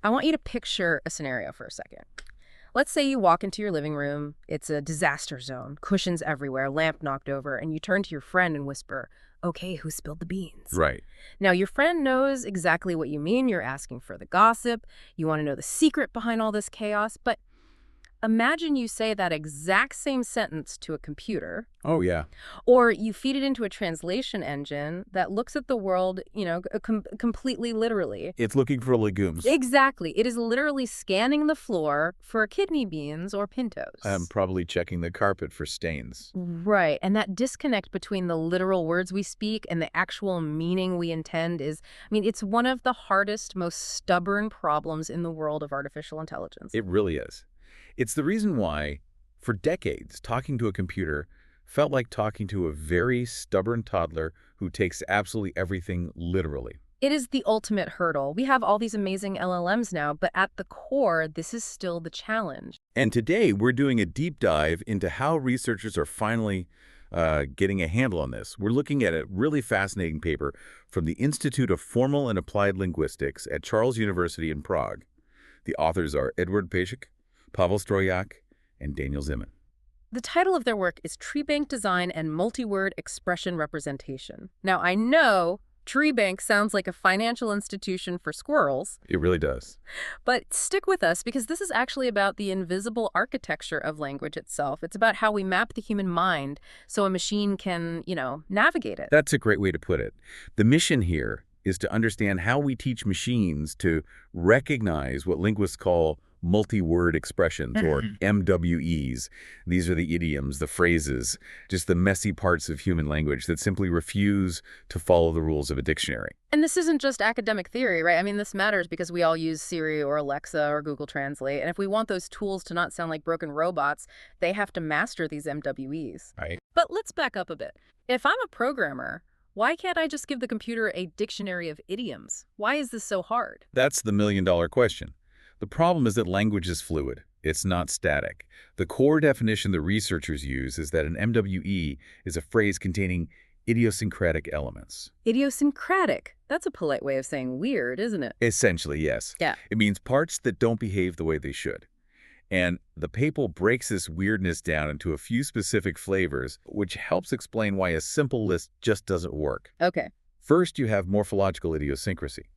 I want you to picture a scenario for a second. Let's say you walk into your living room. It's a disaster zone, cushions everywhere, lamp knocked over, and you turn to your friend and whisper, "Okay, who spilled the beans?" Right. Now, your friend knows exactly what you mean. You're asking for the gossip. You want to know the secret behind all this chaos. But imagine you say that exact same sentence to a computer, Oh, yeah. or you feed it into a translation engine that looks at the world, completely literally. It's looking for legumes. Exactly. It is literally scanning the floor for kidney beans or pintos. I'm probably checking the carpet for stains. Right. And that disconnect between the literal words we speak and the actual meaning we intend is, it's one of the hardest, most stubborn problems in the world of artificial intelligence. It really is. It's the reason why, for decades, talking to a computer felt like talking to a very stubborn toddler who takes absolutely everything literally. It is the ultimate hurdle. We have all these amazing LLMs now, but at the core, this is still the challenge. And today, we're doing a deep dive into how researchers are finally getting a handle on this. We're looking at a really fascinating paper from the Institute of Formal and Applied Linguistics at Charles University in Prague. The authors are Edward Pacek, Pavel Strojak, and Daniel Zimin. The title of their work is Treebank Design and Multiword Expression Representation. Now, I know treebank sounds like a financial institution for squirrels. It really does. But stick with us, because this is actually about the invisible architecture of language itself. It's about how we map the human mind so a machine can, navigate it. That's a great way to put it. The mission here is to understand how we teach machines to recognize what linguists call multi-word expressions, or MWEs. These are the idioms, the phrases, just the messy parts of human language that simply refuse to follow the rules of a dictionary. And this isn't just academic theory, right? This matters because we all use Siri or Alexa or Google Translate. And if we want those tools to not sound like broken robots, they have to master these MWEs. Right. But let's back up a bit. If I'm a programmer, why can't I just give the computer a dictionary of idioms? Why is this so hard? That's the million-dollar question. The problem is that language is fluid. It's not static. The core definition the researchers use is that an MWE is a phrase containing idiosyncratic elements. Idiosyncratic. That's a polite way of saying weird, isn't it? Essentially, yes. Yeah. It means parts that don't behave the way they should. And the paper breaks this weirdness down into a few specific flavors, which helps explain why a simple list just doesn't work. Okay. First, you have morphological idiosyncrasy.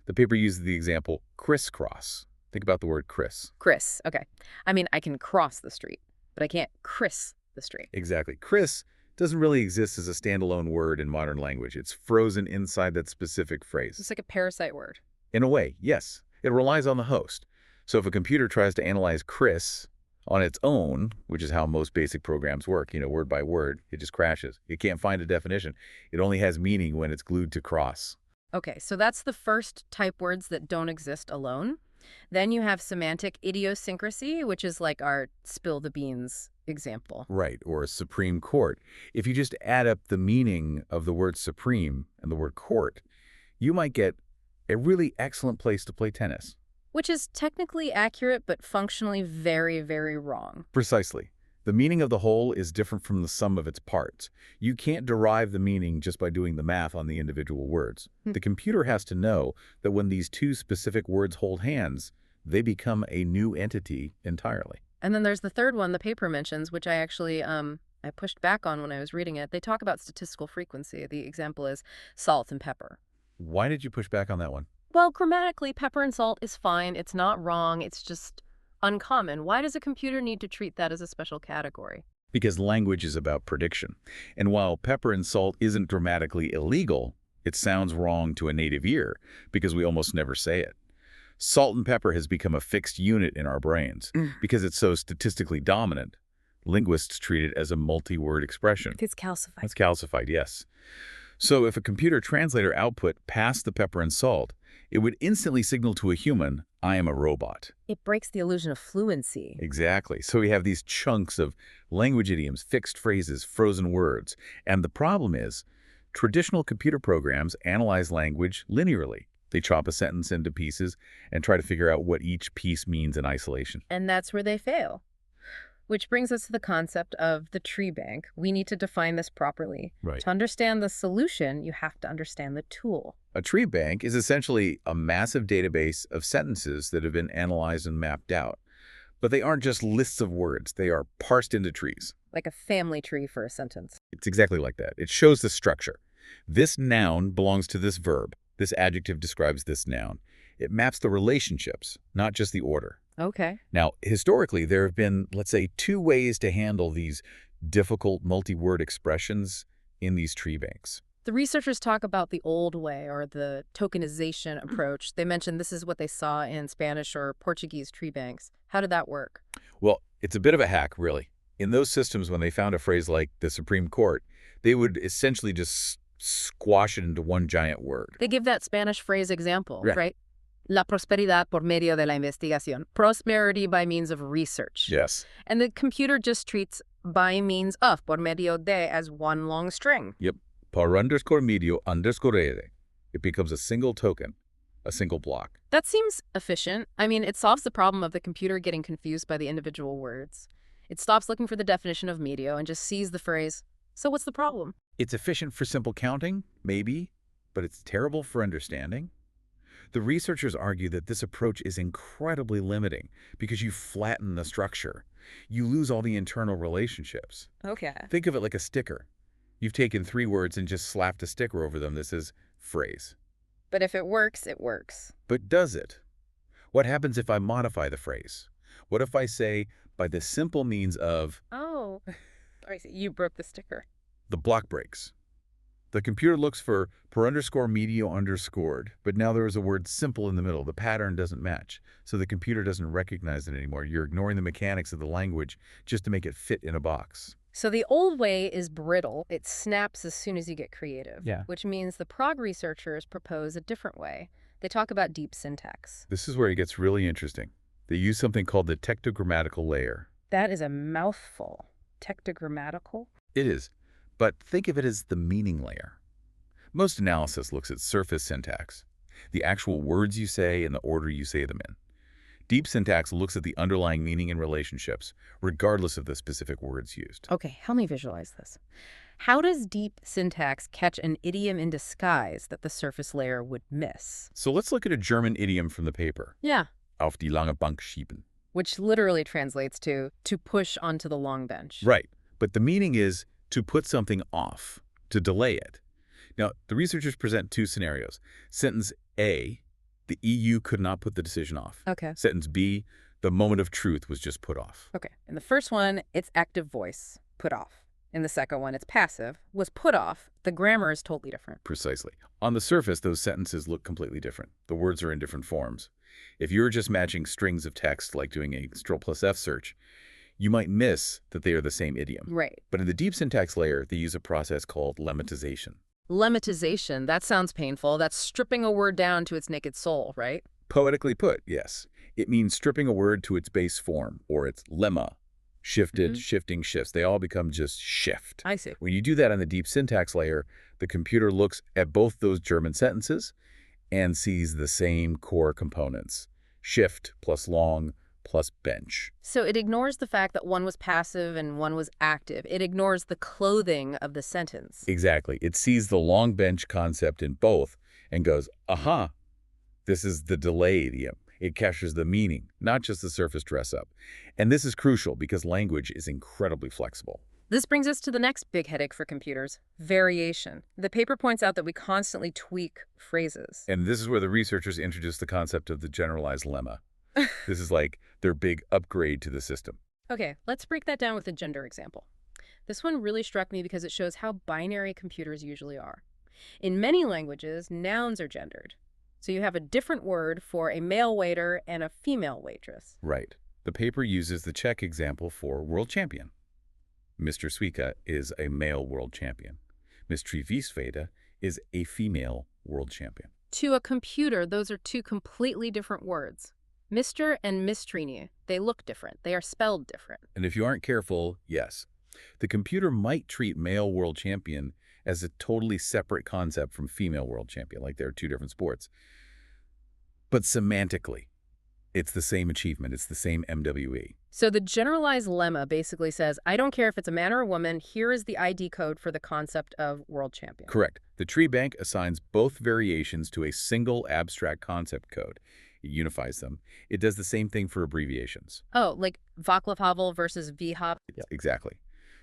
The paper uses the example crisscross. Think about the word criss. Criss. Okay. I can cross the street, but I can't criss the street. Exactly. Criss doesn't really exist as a standalone word in modern language. It's frozen inside that specific phrase. It's like a parasite word. In a way, yes. It relies on the host. So if a computer tries to analyze criss on its own, which is how most basic programs work, word by word, it just crashes. It can't find a definition. It only has meaning when it's glued to cross. Okay, so that's the first type words that don't exist alone. Then you have semantic idiosyncrasy, which is like our spill the beans example. Right, or Supreme Court. If you just add up the meaning of the word supreme and the word court, you might get a really excellent place to play tennis. Which is technically accurate, but functionally very, very wrong. Precisely. The meaning of the whole is different from the sum of its parts. You can't derive the meaning just by doing the math on the individual words. The computer has to know that when these two specific words hold hands, they become a new entity entirely. And then there's the third one the paper mentions, which I actually I pushed back on when I was reading it. They talk about statistical frequency. The example is salt and pepper. Why did you push back on that one? Well, grammatically, pepper and salt is fine. It's not wrong. It's just uncommon. Why does a computer need to treat that as a special category? Because language is about prediction. And while pepper and salt isn't grammatically illegal, it sounds wrong to a native ear because we almost never say it. Salt and pepper has become a fixed unit in our brains because it's so statistically dominant. Linguists treat it as a multi-word expression. It's calcified. It's calcified, yes. So if a computer translator output passed the pepper and salt, it would instantly signal to a human, I am a robot. It breaks the illusion of fluency. Exactly. So we have these chunks of language idioms, fixed phrases, frozen words. And the problem is, traditional computer programs analyze language linearly. They chop a sentence into pieces and try to figure out what each piece means in isolation. And that's where they fail. Which brings us to the concept of the tree bank. We need to define this properly. Right. To understand the solution, you have to understand the tool. A tree bank is essentially a massive database of sentences that have been analyzed and mapped out. But they aren't just lists of words. They are parsed into trees. Like a family tree for a sentence. It's exactly like that. It shows the structure. This noun belongs to this verb. This adjective describes this noun. It maps the relationships, not just the order. Okay. Now, historically, there have been, let's say, two ways to handle these difficult multi-word expressions in these tree banks. The researchers talk about the old way, or the tokenization approach. They mentioned this is what they saw in Spanish or Portuguese tree banks. How did that work? Well, it's a bit of a hack, really. In those systems, when they found a phrase like the Supreme Court, they would essentially just squash it into one giant word. They give that Spanish phrase example, Right. right? La prosperidad por medio de la investigación. Prosperity by means of research. Yes. And the computer just treats by means of, por medio de, as one long string. Yep. Par underscore medio underscore rede. It becomes a single token, a single block. That seems efficient. I mean, it solves the problem of the computer getting confused by the individual words. It stops looking for the definition of medio and just sees the phrase, so what's the problem? It's efficient for simple counting, maybe, but it's terrible for understanding. The researchers argue that this approach is incredibly limiting because you flatten the structure. You lose all the internal relationships. Okay. Think of it like a sticker. You've taken three words and just slapped a sticker over them that says phrase. But if it works, it works. But does it? What happens if I modify the phrase? What if I say, by the simple means of, Oh, I see. You broke the sticker. the block breaks? The computer looks for per underscore medio underscored, but now there is a word simple in the middle. The pattern doesn't match, so the computer doesn't recognize it anymore. You're ignoring the mechanics of the language just to make it fit in a box. So the old way is brittle. It snaps as soon as you get creative. Yeah. Which means the Prague researchers propose a different way. They talk about deep syntax. This is where it gets really interesting. They use something called the tectogrammatical layer. That is a mouthful. Tectogrammatical? It is, but think of it as the meaning layer. Most analysis looks at surface syntax, the actual words you say and the order you say them in. Deep syntax looks at the underlying meaning and relationships, regardless of the specific words used. Okay, help me visualize this. How does deep syntax catch an idiom in disguise that the surface layer would miss? So let's look at a German idiom from the paper. Yeah. Auf die lange Bank schieben. Which literally translates to push onto the long bench. Right, but the meaning is to put something off, to delay it. Now, the researchers present two scenarios. Sentence A, the EU could not put the decision off. Okay. Sentence B, the moment of truth was just put off. Okay. In the first one, it's active voice, put off. In the second one, it's passive, was put off. The grammar is totally different. Precisely. On the surface, those sentences look completely different. The words are in different forms. If you're just matching strings of text, like doing a Ctrl+F search, you might miss that they are the same idiom. Right. But in the deep syntax layer, they use a process called lemmatization. Lemmatization, that sounds painful. That's stripping a word down to its naked soul, right? Poetically put, yes. It means stripping a word to its base form, or its lemma. Shifted, shifting, shifts. They all become just shift. I see. When you do that on the deep syntax layer, the computer looks at both those German sentences and sees the same core components. Shift plus long plus bench. So it ignores the fact that one was passive and one was active. It ignores the clothing of the sentence. Exactly. It sees the long bench concept in both and goes, aha, this is the delay idiom. It captures the meaning, not just the surface dress-up. And this is crucial because language is incredibly flexible. This brings us to the next big headache for computers, variation. The paper points out that we constantly tweak phrases. And this is where the researchers introduce the concept of the generalized lemma. This is like their big upgrade to the system. Okay, let's break that down with a gender example. This one really struck me because it shows how binary computers usually are. In many languages, nouns are gendered. So you have a different word for a male waiter and a female waitress. Right. The paper uses the Czech example for world champion. Mr. Suika is a male world champion. Ms. Trivisveda is a female world champion. To a computer, those are two completely different words. Mr. and Miss Trini, they look different. They are spelled different. And if you aren't careful, yes. The computer might treat male world champion as a totally separate concept from female world champion, like they're two different sports. But semantically, It's the same achievement. It's the same MWE. So the generalized lemma basically says, I don't care if it's a man or a woman, here is the ID code for the concept of world champion. Correct. The tree bank assigns both variations to a single abstract concept code. It unifies them. It does the same thing for abbreviations. Oh, like Václav Havel versus V. Havel? Yep. Exactly.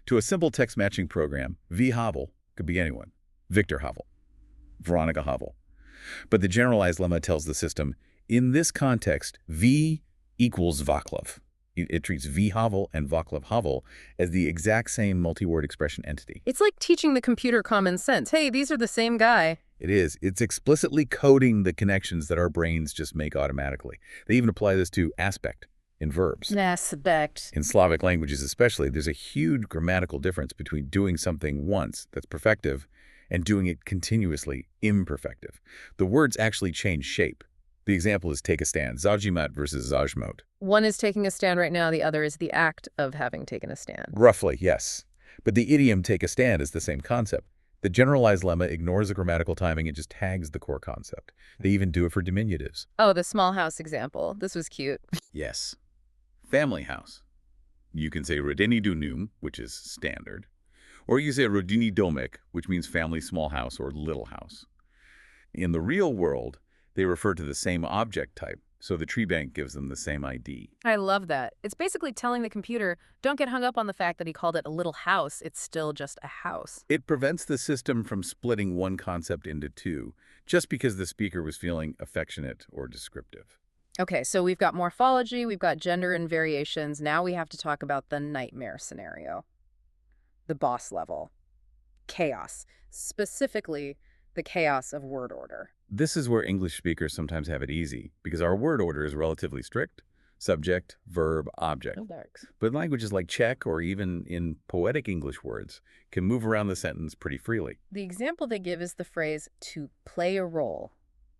To a simple text matching program, V. Havel could be anyone. Victor Havel, Veronica Havel. But the generalized lemma tells the system, in this context, V equals Václav. It treats V. Havel and Václav Havel as the exact same multi-word expression entity. It's like teaching the computer common sense. Hey, these are the same guy. It is. It's explicitly coding the connections that our brains just make automatically. They even apply this to aspect in verbs. Aspect. In Slavic languages especially, there's a huge grammatical difference between doing something once, that's perfective, and doing it continuously, imperfective. The words actually change shape. The example is take a stand, zajimat versus zajmot. One is taking a stand right now, the other is the act of having taken a stand. Roughly, yes. But the idiom take a stand is the same concept. The generalized lemma ignores the grammatical timing and just tags the core concept. They even do it for diminutives. Oh, the small house example. This was cute. Yes. Family house. You can say rodini dunum, which is standard. Or you say rodini domek, which means family small house or little house. In the real world, they refer to the same object type, so the tree bank gives them the same ID. I love that. It's basically telling the computer, don't get hung up on the fact that he called it a little house. It's still just a house. It prevents the system from splitting one concept into two, just because the speaker was feeling affectionate or descriptive. Okay, so we've got morphology, we've got gender and variations. Now we have to talk about the nightmare scenario. The boss level. Chaos. Specifically, the chaos of word order. This is where English speakers sometimes have it easy, because our word order is relatively strict. Subject, verb, object. But languages like Czech or even in poetic English words can move around the sentence pretty freely. The example they give is the phrase, to play a role.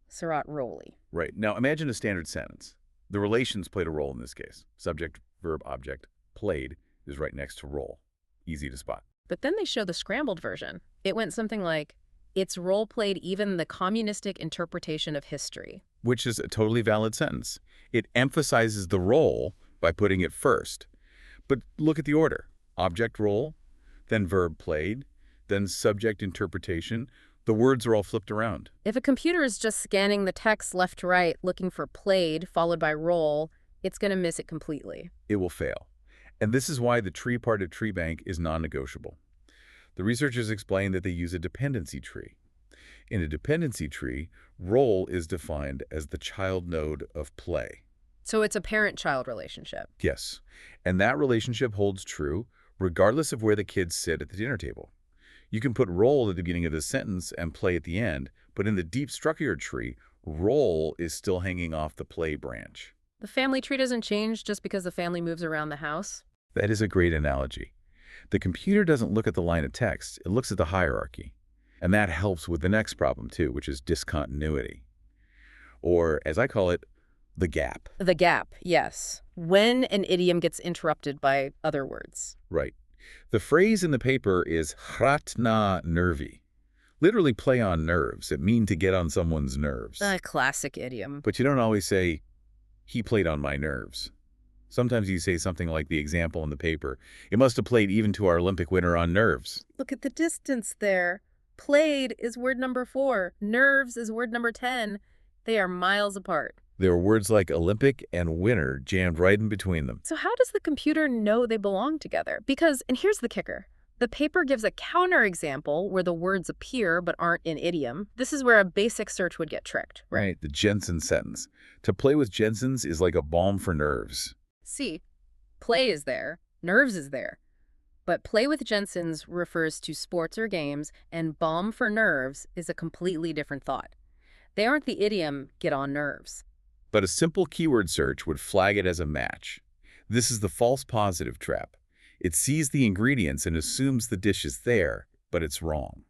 Sarat roli. Right. Now imagine a standard sentence. The relations played a role in this case. Subject, verb, object. Played is right next to role. Easy to spot. But then they show the scrambled version. It went something like, it's role-played even the communistic interpretation of history. Which is a totally valid sentence. It emphasizes the role by putting it first. But look at the order. Object role, then verb played, then subject interpretation. The words are all flipped around. If a computer is just scanning the text left to right, looking for played, followed by role, it's going to miss it completely. It will fail. And this is why the tree part of tree bank is non-negotiable. The researchers explain that they use a dependency tree. In a dependency tree, role is defined as the child node of play. So it's a parent-child relationship. Yes, and that relationship holds true regardless of where the kids sit at the dinner table. You can put role at the beginning of the sentence and play at the end, but in the deep structured tree, role is still hanging off the play branch. The family tree doesn't change just because the family moves around the house? That is a great analogy. The computer doesn't look at the line of text, it looks at the hierarchy. And that helps with the next problem too, which is discontinuity. Or, as I call it, the gap. The gap, yes. When an idiom gets interrupted by other words. Right. The phrase in the paper is hrat na nervi. Literally play on nerves. It means to get on someone's nerves. A classic idiom. But you don't always say, he played on my nerves. Sometimes you say something like the example in the paper. It must have played even to our Olympic winner on nerves. Look at the distance there. Played is word number 4. Nerves is word number 10. They are miles apart. There are words like Olympic and winner jammed right in between them. So how does the computer know they belong together? Because, and here's the kicker, the paper gives a counterexample where the words appear but aren't in idiom. This is where a basic search would get tricked. Right, the Jensen sentence. To play with Jensens is like a balm for nerves. See, play is there, nerves is there. But play with Jensens refers to sports or games, and balm for nerves is a completely different thought. They aren't the idiom, get on nerves. But a simple keyword search would flag it as a match. This is the false positive trap. It sees the ingredients and assumes the dish is there, but it's wrong.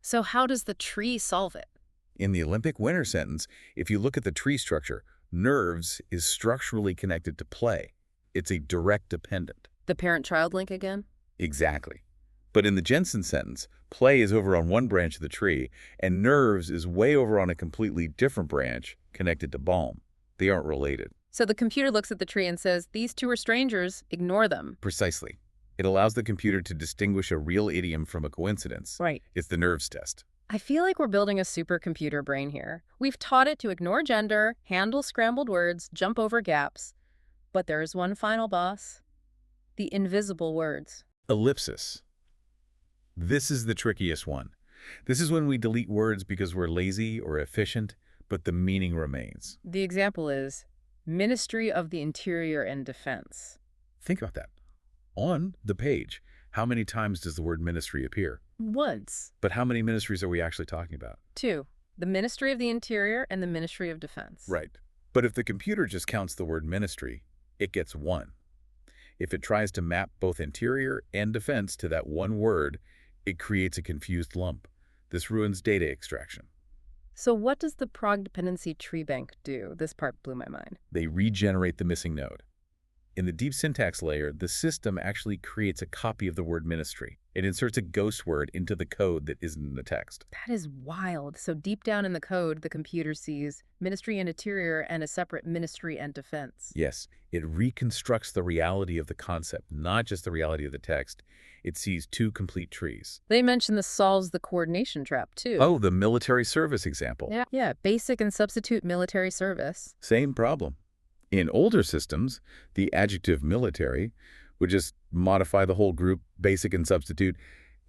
So how does the tree solve it? In the Olympic winner sentence, if you look at the tree structure, nerves is structurally connected to play. It's a direct dependent. The parent-child link again? Exactly. But in the Jensen sentence, play is over on one branch of the tree, and nerves is way over on a completely different branch connected to balm. They aren't related. So the computer looks at the tree and says, these two are strangers, ignore them. Precisely. It allows the computer to distinguish a real idiom from a coincidence. Right. It's the nerves test. I feel like we're building a supercomputer brain here. We've taught it to ignore gender, handle scrambled words, jump over gaps. But there's one final boss. The invisible words. Ellipsis. This is the trickiest one. This is when we delete words because we're lazy or efficient, but the meaning remains. The example is Ministry of the Interior and Defense. Think about that. On the page, how many times does the word ministry appear? Once. But how many ministries are we actually talking about? Two. The Ministry of the Interior and the Ministry of Defense. Right. But if the computer just counts the word ministry, it gets one. If it tries to map both interior and defense to that one word, it creates a confused lump. This ruins data extraction. So what does the prog dependency treebank do? This part blew my mind. They regenerate the missing node. In the deep syntax layer, the system actually creates a copy of the word ministry. It inserts a ghost word into the code that isn't in the text. That is wild. So deep down in the code, the computer sees Ministry and Interior and a separate Ministry and Defense. Yes, it reconstructs the reality of the concept, not just the reality of the text. It sees two complete trees. They mention this solves the coordination trap, too. Oh, the military service example. Yeah, basic and substitute military service. Same problem. In older systems, the adjective military would just modify the whole group, basic and substitute.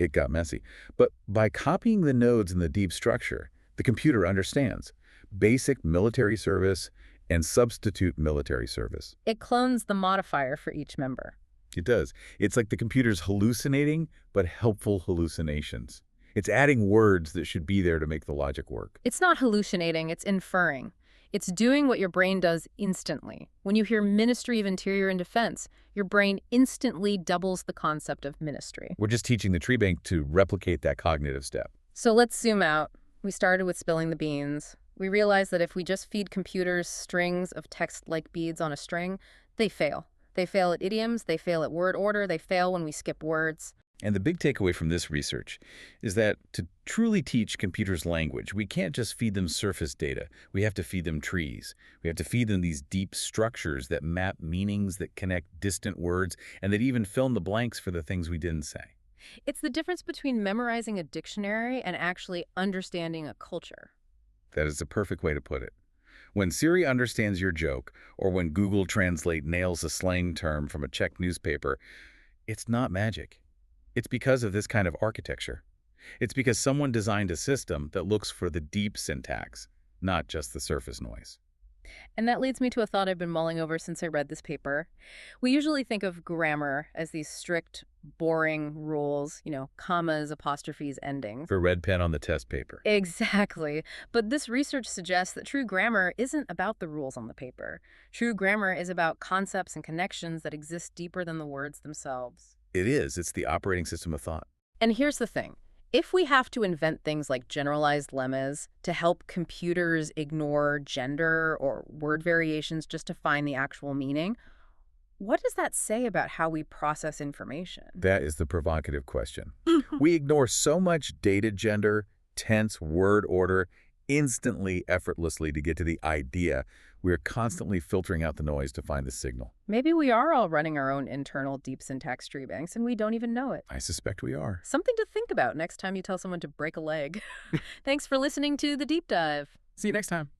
It got messy. But by copying the nodes in the deep structure, the computer understands basic military service and substitute military service. It clones the modifier for each member. It does. It's like the computer's hallucinating, but helpful hallucinations. It's adding words that should be there to make the logic work. It's not hallucinating, it's inferring. It's doing what your brain does instantly. When you hear Ministry of Interior and Defense, your brain instantly doubles the concept of ministry. We're just teaching the treebank to replicate that cognitive step. So let's zoom out. We started with spilling the beans. We realized that if we just feed computers strings of text like beads on a string, they fail. They fail at idioms, they fail at word order, they fail when we skip words. And the big takeaway from this research is that to truly teach computers language, we can't just feed them surface data. We have to feed them trees. We have to feed them these deep structures that map meanings, that connect distant words, and that even fill in the blanks for the things we didn't say. It's the difference between memorizing a dictionary and actually understanding a culture. That is the perfect way to put it. When Siri understands your joke, or when Google Translate nails a slang term from a Czech newspaper, it's not magic. It's because of this kind of architecture. It's because someone designed a system that looks for the deep syntax, not just the surface noise. And that leads me to a thought I've been mulling over since I read this paper. We usually think of grammar as these strict, boring rules, commas, apostrophes, endings. For red pen on the test paper. Exactly. But this research suggests that true grammar isn't about the rules on the paper. True grammar is about concepts and connections that exist deeper than the words themselves. It is. It's the operating system of thought. And here's the thing. If we have to invent things like generalized lemmas to help computers ignore gender or word variations just to find the actual meaning, what does that say about how we process information? That is the provocative question. We ignore so much data gender, tense, word order, instantly, effortlessly to get to the idea. We're constantly filtering out the noise to find the signal. Maybe we are all running our own internal deep syntax tree banks and we don't even know it. I suspect we are. Something to think about next time you tell someone to break a leg. Thanks for listening to The Deep Dive. See you next time.